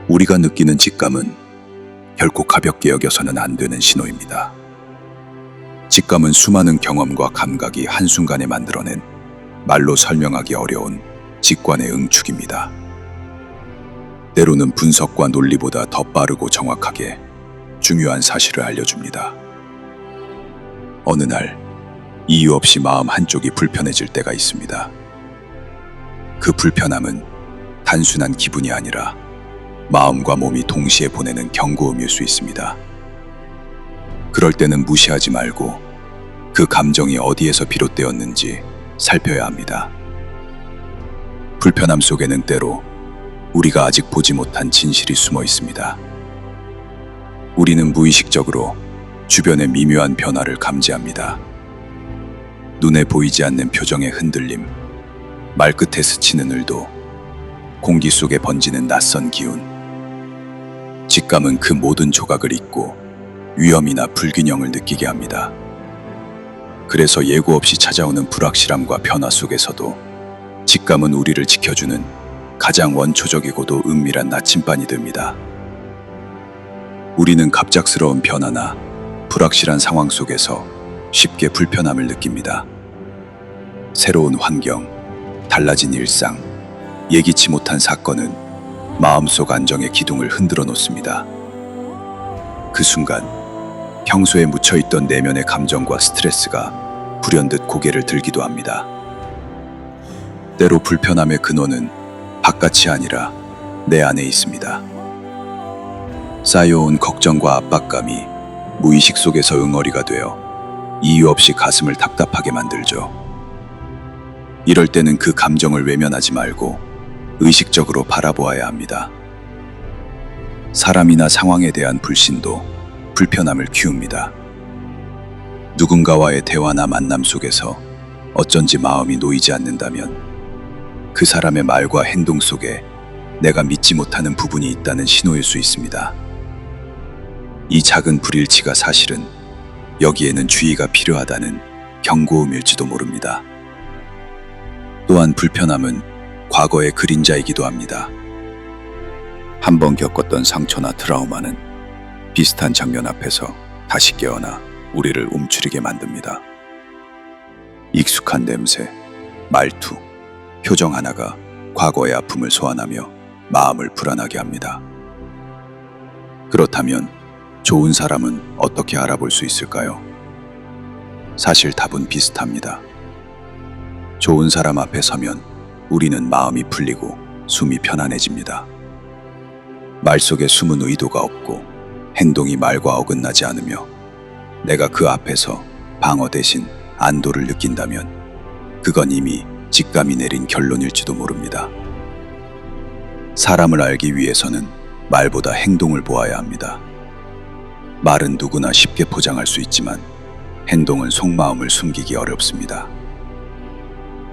우리가 느끼는 직감은 결코 가볍게 여겨서는 안 되는 신호입니다. 직감은 수많은 경험과 감각이 한순간에 만들어낸 말로 설명하기 어려운 직관의 응축입니다. 때로는 분석과 논리보다 더 빠르고 정확하게 중요한 사실을 알려줍니다. 어느 날 이유 없이 마음 한쪽이 불편해질 때가 있습니다. 그 불편함은 단순한 기분이 아니라 마음과 몸이 동시에 보내는 경고음일 수 있습니다. 그럴 때는 무시하지 말고 그 감정이 어디에서 비롯되었는지 살펴야 합니다. 불편함 속에는 때로 우리가 아직 보지 못한 진실이 숨어 있습니다. 우리는 무의식적으로 주변의 미묘한 변화를 감지합니다. 눈에 보이지 않는 표정의 흔들림, 말끝에 스치는 의도, 공기 속에 번지는 낯선 기운. 직감은 그 모든 조각을 잊고 위험이나 불균형을 느끼게 합니다. 그래서 예고 없이 찾아오는 불확실함과 변화 속에서도 직감은 우리를 지켜주는 가장 원초적이고도 은밀한 나침반이 됩니다. 우리는 갑작스러운 변화나 불확실한 상황 속에서 쉽게 불편함을 느낍니다. 새로운 환경, 달라진 일상, 예기치 못한 사건은 마음속 안정의 기둥을 흔들어 놓습니다. 그 순간 평소에 묻혀있던 내면의 감정과 스트레스가 불현듯 고개를 들기도 합니다. 때로 불편함의 근원은 바깥이 아니라 내 안에 있습니다. 쌓여온 걱정과 압박감이 무의식 속에서 응어리가 되어 이유 없이 가슴을 답답하게 만들죠. 이럴 때는 그 감정을 외면하지 말고 의식적으로 바라보아야 합니다. 사람이나 상황에 대한 불신도 불편함을 키웁니다. 누군가와의 대화나 만남 속에서 어쩐지 마음이 놓이지 않는다면 그 사람의 말과 행동 속에 내가 믿지 못하는 부분이 있다는 신호일 수 있습니다. 이 작은 불일치가 사실은 여기에는 주의가 필요하다는 경고음일지도 모릅니다. 또한 불편함은 과거의 그림자이기도 합니다. 한번 겪었던 상처나 트라우마는 비슷한 장면 앞에서 다시 깨어나 우리를 움츠리게 만듭니다. 익숙한 냄새, 말투, 표정 하나가 과거의 아픔을 소환하며 마음을 불안하게 합니다. 그렇다면 좋은 사람은 어떻게 알아볼 수 있을까요? 사실 답은 비슷합니다. 좋은 사람 앞에 서면 우리는 마음이 풀리고 숨이 편안해집니다. 말 속에 숨은 의도가 없고 행동이 말과 어긋나지 않으며 내가 그 앞에서 방어 대신 안도를 느낀다면 그건 이미 직감이 내린 결론일지도 모릅니다. 사람을 알기 위해서는 말보다 행동을 보아야 합니다. 말은 누구나 쉽게 포장할 수 있지만 행동은 속마음을 숨기기 어렵습니다.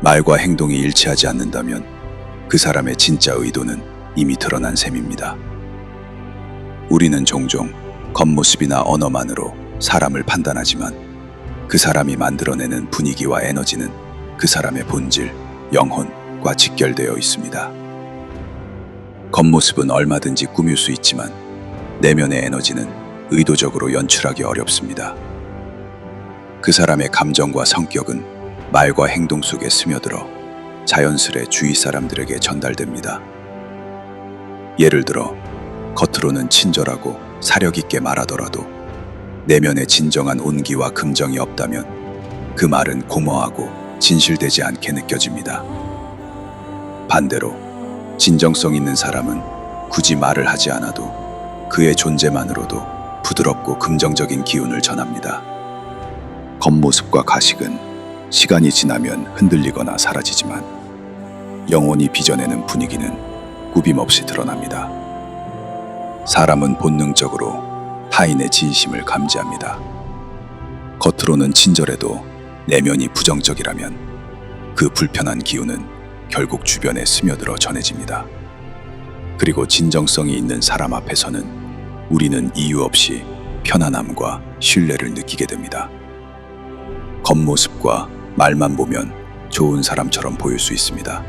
말과 행동이 일치하지 않는다면 그 사람의 진짜 의도는 이미 드러난 셈입니다. 우리는 종종 겉모습이나 언어만으로 사람을 판단하지만 그 사람이 만들어내는 분위기와 에너지는 그 사람의 본질, 영혼과 직결되어 있습니다. 겉모습은 얼마든지 꾸밀 수 있지만 내면의 에너지는 의도적으로 연출하기 어렵습니다. 그 사람의 감정과 성격은 말과 행동 속에 스며들어 자연스레 주위 사람들에게 전달됩니다. 예를 들어 겉으로는 친절하고 사력 있게 말하더라도 내면에 진정한 온기와 긍정이 없다면 그 말은 공허하고 진실되지 않게 느껴집니다. 반대로 진정성 있는 사람은 굳이 말을 하지 않아도 그의 존재만으로도 부드럽고 긍정적인 기운을 전합니다. 겉모습과 가식은 시간이 지나면 흔들리거나 사라지지만 영혼이 빚어내는 분위기는 꾸김없이 드러납니다. 사람은 본능적으로 타인의 진심을 감지합니다. 겉으로는 친절해도 내면이 부정적이라면 그 불편한 기운은 결국 주변에 스며들어 전해집니다. 그리고 진정성이 있는 사람 앞에서는 우리는 이유 없이 편안함과 신뢰를 느끼게 됩니다. 겉모습과 말만 보면 좋은 사람처럼 보일 수 있습니다.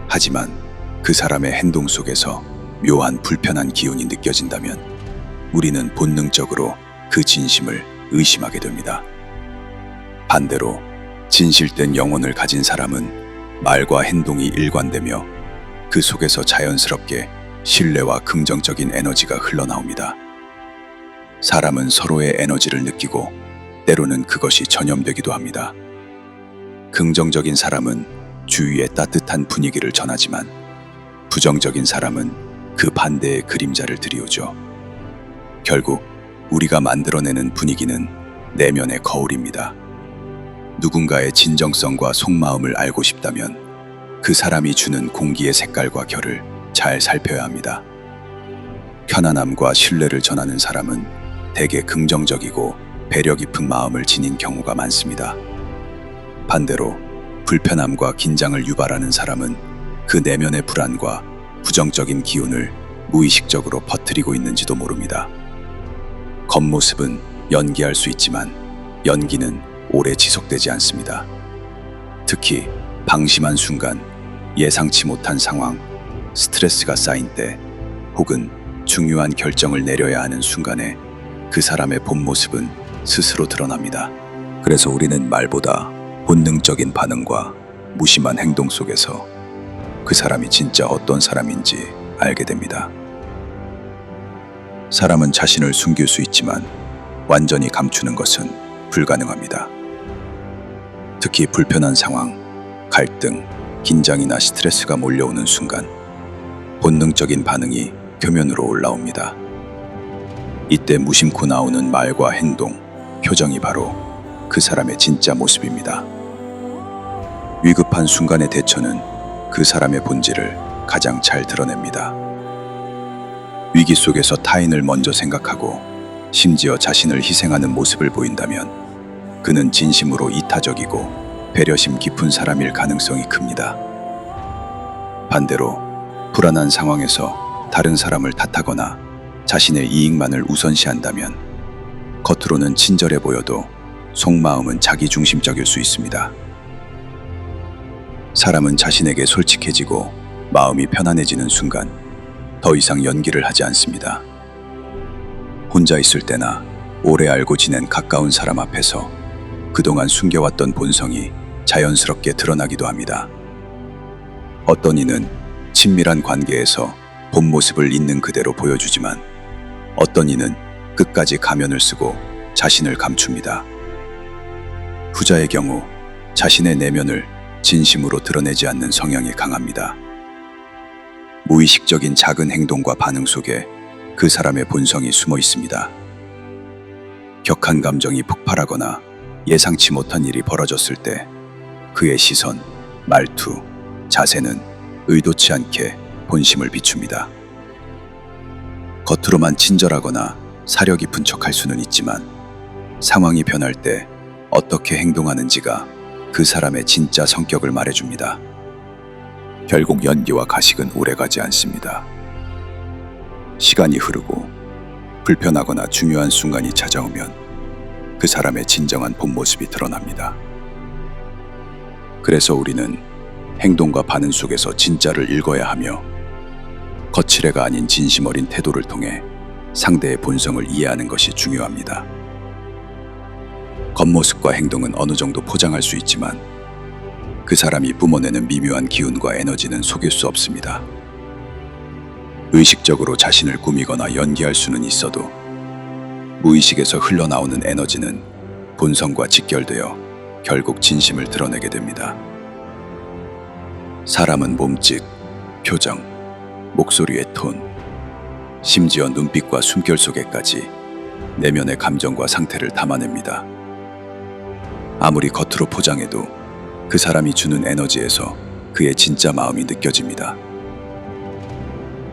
하지만 그 사람의 행동 속에서 묘한 불편한 기운이 느껴진다면 우리는 본능적으로 그 진심을 의심하게 됩니다. 반대로 진실된 영혼을 가진 사람은 말과 행동이 일관되며 그 속에서 자연스럽게 신뢰와 긍정적인 에너지가 흘러나옵니다. 사람은 서로의 에너지를 느끼고 때로는 그것이 전염되기도 합니다. 긍정적인 사람은 주위에 따뜻한 분위기를 전하지만 부정적인 사람은 그 반대의 그림자를 드리우죠. 결국 우리가 만들어내는 분위기는 내면의 거울입니다. 누군가의 진정성과 속마음을 알고 싶다면 그 사람이 주는 공기의 색깔과 결을 잘 살펴야 합니다. 편안함과 신뢰를 전하는 사람은 대개 긍정적이고 배려 깊은 마음을 지닌 경우가 많습니다. 반대로 불편함과 긴장을 유발하는 사람은 그 내면의 불안과 부정적인 기운을 무의식적으로 퍼뜨리고 있는지도 모릅니다. 겉모습은 연기할 수 있지만 연기는 오래 지속되지 않습니다. 특히 방심한 순간, 예상치 못한 상황, 스트레스가 쌓인 때, 혹은 중요한 결정을 내려야 하는 순간에 그 사람의 본 모습은 스스로 드러납니다. 그래서 우리는 말보다 본능적인 반응과 무심한 행동 속에서 그 사람이 진짜 어떤 사람인지 알게 됩니다. 사람은 자신을 숨길 수 있지만 완전히 감추는 것은 불가능합니다. 특히 불편한 상황, 갈등, 긴장이나 스트레스가 몰려오는 순간 본능적인 반응이 표면으로 올라옵니다. 이때 무심코 나오는 말과 행동, 표정이 바로 그 사람의 진짜 모습입니다. 위급한 순간의 대처는 그 사람의 본질을 가장 잘 드러냅니다. 위기 속에서 타인을 먼저 생각하고 심지어 자신을 희생하는 모습을 보인다면 그는 진심으로 이타적이고 배려심 깊은 사람일 가능성이 큽니다. 반대로 불안한 상황에서 다른 사람을 탓하거나 자신의 이익만을 우선시한다면 겉으로는 친절해 보여도 속마음은 자기중심적일 수 있습니다. 사람은 자신에게 솔직해지고 마음이 편안해지는 순간 더 이상 연기를 하지 않습니다. 혼자 있을 때나 오래 알고 지낸 가까운 사람 앞에서 그동안 숨겨왔던 본성이 자연스럽게 드러나기도 합니다. 어떤 이는 친밀한 관계에서 본 모습을 있는 그대로 보여주지만 어떤 이는 끝까지 가면을 쓰고 자신을 감춥니다. 후자의 경우 자신의 내면을 진심으로 드러내지 않는 성향이 강합니다. 무의식적인 작은 행동과 반응 속에 그 사람의 본성이 숨어 있습니다. 격한 감정이 폭발하거나 예상치 못한 일이 벌어졌을 때 그의 시선, 말투, 자세는 의도치 않게 본심을 비춥니다. 겉으로만 친절하거나 사려 깊은 척할 수는 있지만 상황이 변할 때 어떻게 행동하는지가 그 사람의 진짜 성격을 말해줍니다. 결국 연기와 가식은 오래가지 않습니다. 시간이 흐르고 불편하거나 중요한 순간이 찾아오면 그 사람의 진정한 본 모습이 드러납니다. 그래서 우리는 행동과 반응 속에서 진짜를 읽어야 하며 거칠애가 아닌 진심 어린 태도를 통해 상대의 본성을 이해하는 것이 중요합니다. 겉모습과 행동은 어느 정도 포장할 수 있지만 그 사람이 뿜어내는 미묘한 기운과 에너지는 속일 수 없습니다. 의식적으로 자신을 꾸미거나 연기할 수는 있어도 무의식에서 흘러나오는 에너지는 본성과 직결되어 결국 진심을 드러내게 됩니다. 사람은 몸짓, 표정, 목소리의 톤, 심지어 눈빛과 숨결 속에까지 내면의 감정과 상태를 담아냅니다. 아무리 겉으로 포장해도 그 사람이 주는 에너지에서 그의 진짜 마음이 느껴집니다.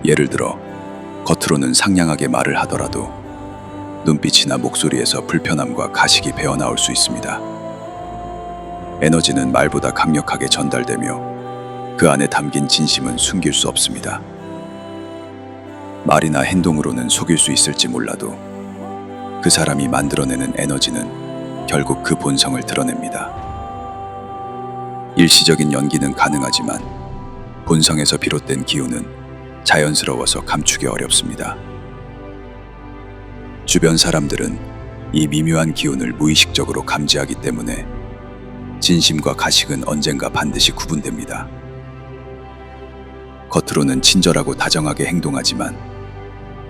예를 들어 겉으로는 상냥하게 말을 하더라도 눈빛이나 목소리에서 불편함과 가식이 배어나올 수 있습니다. 에너지는 말보다 강력하게 전달되며 그 안에 담긴 진심은 숨길 수 없습니다. 말이나 행동으로는 속일 수 있을지 몰라도 그 사람이 만들어내는 에너지는 결국 그 본성을 드러냅니다. 일시적인 연기는 가능하지만 본성에서 비롯된 기운은 자연스러워서 감추기 어렵습니다. 주변 사람들은 이 미묘한 기운을 무의식적으로 감지하기 때문에 진심과 가식은 언젠가 반드시 구분됩니다. 겉으로는 친절하고 다정하게 행동하지만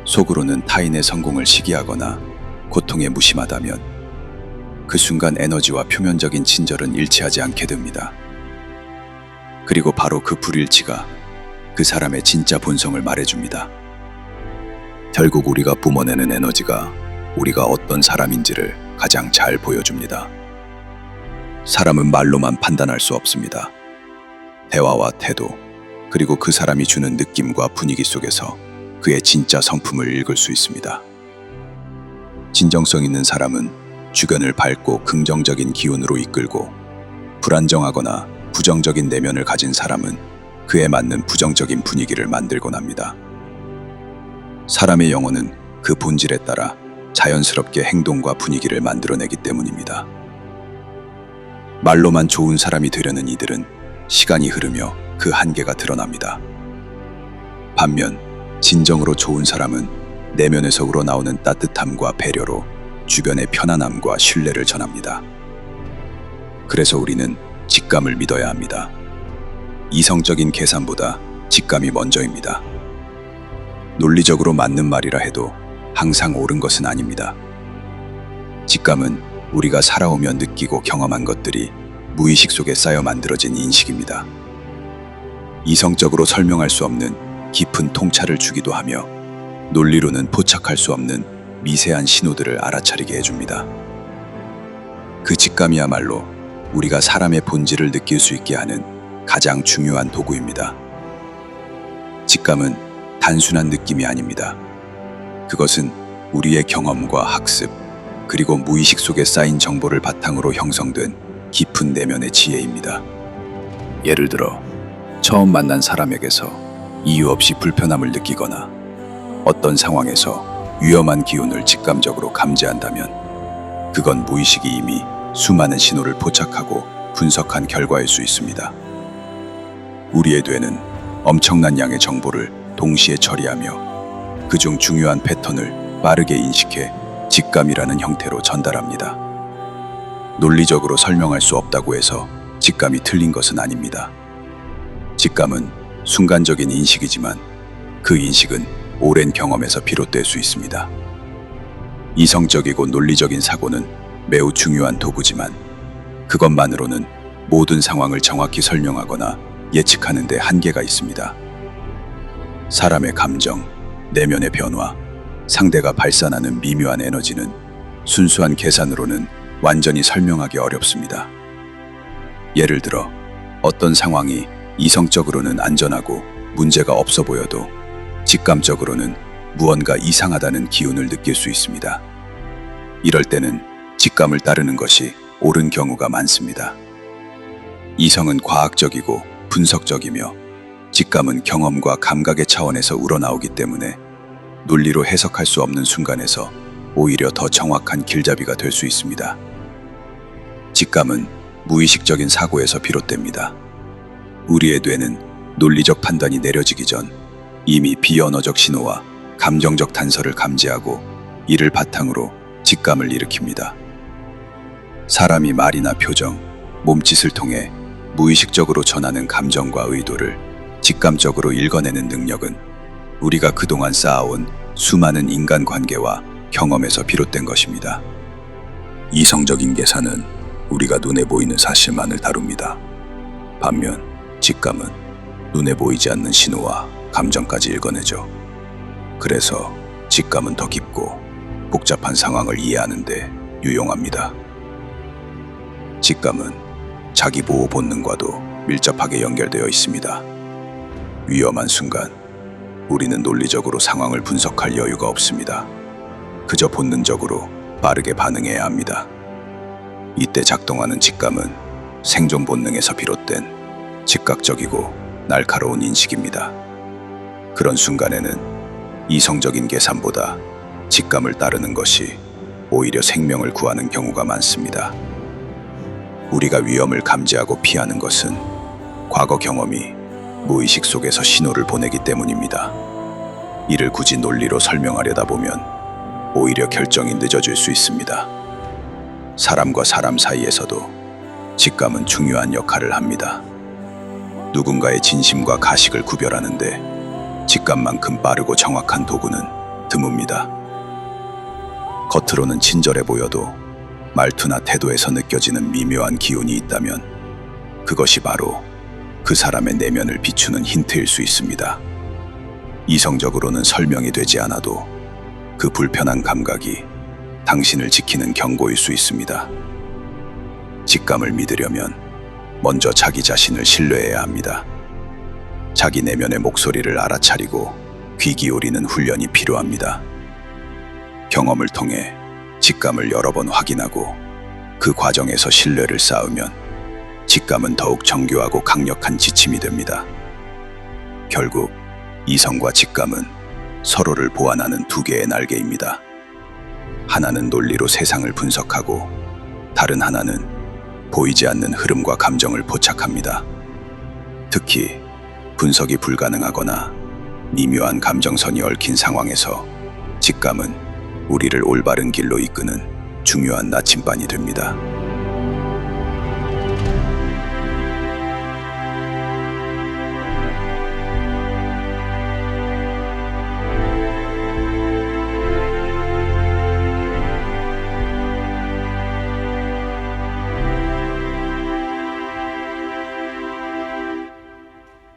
속으로는 타인의 성공을 시기하거나 고통에 무심하다면 그 순간 에너지와 표면적인 친절은 일치하지 않게 됩니다. 그리고 바로 그 불일치가 그 사람의 진짜 본성을 말해줍니다. 결국 우리가 뿜어내는 에너지가 우리가 어떤 사람인지를 가장 잘 보여줍니다. 사람은 말로만 판단할 수 없습니다. 대화와 태도, 그리고 그 사람이 주는 느낌과 분위기 속에서 그의 진짜 성품을 읽을 수 있습니다. 진정성 있는 사람은 주변을 밝고 긍정적인 기운으로 이끌고, 불안정하거나 부정적인 내면을 가진 사람은 그에 맞는 부정적인 분위기를 만들곤 합니다. 사람의 영혼은 그 본질에 따라 자연스럽게 행동과 분위기를 만들어내기 때문입니다. 말로만 좋은 사람이 되려는 이들은 시간이 흐르며 그 한계가 드러납니다. 반면 진정으로 좋은 사람은 내면에서 우러나오는 따뜻함과 배려로 주변의 편안함과 신뢰를 전합니다. 그래서 우리는 직감을 믿어야 합니다. 이성적인 계산보다 직감이 먼저입니다. 논리적으로 맞는 말이라 해도 항상 옳은 것은 아닙니다. 직감은 우리가 살아오며 느끼고 경험한 것들이 무의식 속에 쌓여 만들어진 인식입니다. 이성적으로 설명할 수 없는 깊은 통찰을 주기도 하며 논리로는 포착할 수 없는 미세한 신호들을 알아차리게 해줍니다. 그 직감이야말로 우리가 사람의 본질을 느낄 수 있게 하는 가장 중요한 도구입니다. 직감은 단순한 느낌이 아닙니다. 그것은 우리의 경험과 학습, 그리고 무의식 속에 쌓인 정보를 바탕으로 형성된 깊은 내면의 지혜입니다. 예를 들어 처음 만난 사람에게서 이유 없이 불편함을 느끼거나 어떤 상황에서 위험한 기운을 직감적으로 감지한다면 그건 무의식이 이미 수많은 신호를 포착하고 분석한 결과일 수 있습니다. 우리의 뇌는 엄청난 양의 정보를 동시에 처리하며 그중 중요한 패턴을 빠르게 인식해 직감이라는 형태로 전달합니다. 논리적으로 설명할 수 없다고 해서 직감이 틀린 것은 아닙니다. 직감은 순간적인 인식이지만 그 인식은 오랜 경험에서 비롯될 수 있습니다. 이성적이고 논리적인 사고는 매우 중요한 도구지만 그것만으로는 모든 상황을 정확히 설명하거나 예측하는 데 한계가 있습니다. 사람의 감정, 내면의 변화, 상대가 발산하는 미묘한 에너지는 순수한 계산으로는 완전히 설명하기 어렵습니다. 예를 들어 어떤 상황이 이성적으로는 안전하고 문제가 없어 보여도 직감적으로는 무언가 이상하다는 기운을 느낄 수 있습니다. 이럴 때는 직감을 따르는 것이 옳은 경우가 많습니다. 이성은 과학적이고 분석적이며 직감은 경험과 감각의 차원에서 우러나오기 때문에 논리로 해석할 수 없는 순간에서 오히려 더 정확한 길잡이가 될 수 있습니다. 직감은 무의식적인 사고에서 비롯됩니다. 우리의 뇌는 논리적 판단이 내려지기 전 이미 비언어적 신호와 감정적 단서를 감지하고 이를 바탕으로 직감을 일으킵니다. 사람이 말이나 표정, 몸짓을 통해 무의식적으로 전하는 감정과 의도를 직감적으로 읽어내는 능력은 우리가 그동안 쌓아온 수많은 인간관계와 경험에서 비롯된 것입니다. 이성적인 계산은 우리가 눈에 보이는 사실만을 다룹니다. 반면 직감은 눈에 보이지 않는 신호와 감정까지 읽어내죠. 그래서 직감은 더 깊고 복잡한 상황을 이해하는 데 유용합니다. 직감은 자기보호 본능과도 밀접하게 연결되어 있습니다. 위험한 순간 우리는 논리적으로 상황을 분석할 여유가 없습니다. 그저 본능적으로 빠르게 반응해야 합니다. 이때 작동하는 직감은 생존 본능에서 비롯된 즉각적이고 날카로운 인식입니다. 그런 순간에는 이성적인 계산보다 직감을 따르는 것이 오히려 생명을 구하는 경우가 많습니다. 우리가 위험을 감지하고 피하는 것은 과거 경험이 무의식 속에서 신호를 보내기 때문입니다. 이를 굳이 논리로 설명하려다 보면 오히려 결정이 늦어질 수 있습니다. 사람과 사람 사이에서도 직감은 중요한 역할을 합니다. 누군가의 진심과 가식을 구별하는데 직감만큼 빠르고 정확한 도구는 드뭅니다. 겉으로는 친절해 보여도 말투나 태도에서 느껴지는 미묘한 기운이 있다면 그것이 바로 그 사람의 내면을 비추는 힌트일 수 있습니다. 이성적으로는 설명이 되지 않아도 그 불편한 감각이 당신을 지키는 경고일 수 있습니다. 직감을 믿으려면 먼저 자기 자신을 신뢰해야 합니다. 자기 내면의 목소리를 알아차리고 귀 기울이는 훈련이 필요합니다. 경험을 통해 직감을 여러 번 확인하고 그 과정에서 신뢰를 쌓으면 직감은 더욱 정교하고 강력한 지침이 됩니다. 결국 이성과 직감은 서로를 보완하는 두 개의 날개입니다. 하나는 논리로 세상을 분석하고 다른 하나는 보이지 않는 흐름과 감정을 포착합니다. 특히 분석이 불가능하거나 미묘한 감정선이 얽힌 상황에서 직감은 우리를 올바른 길로 이끄는 중요한 나침반이 됩니다.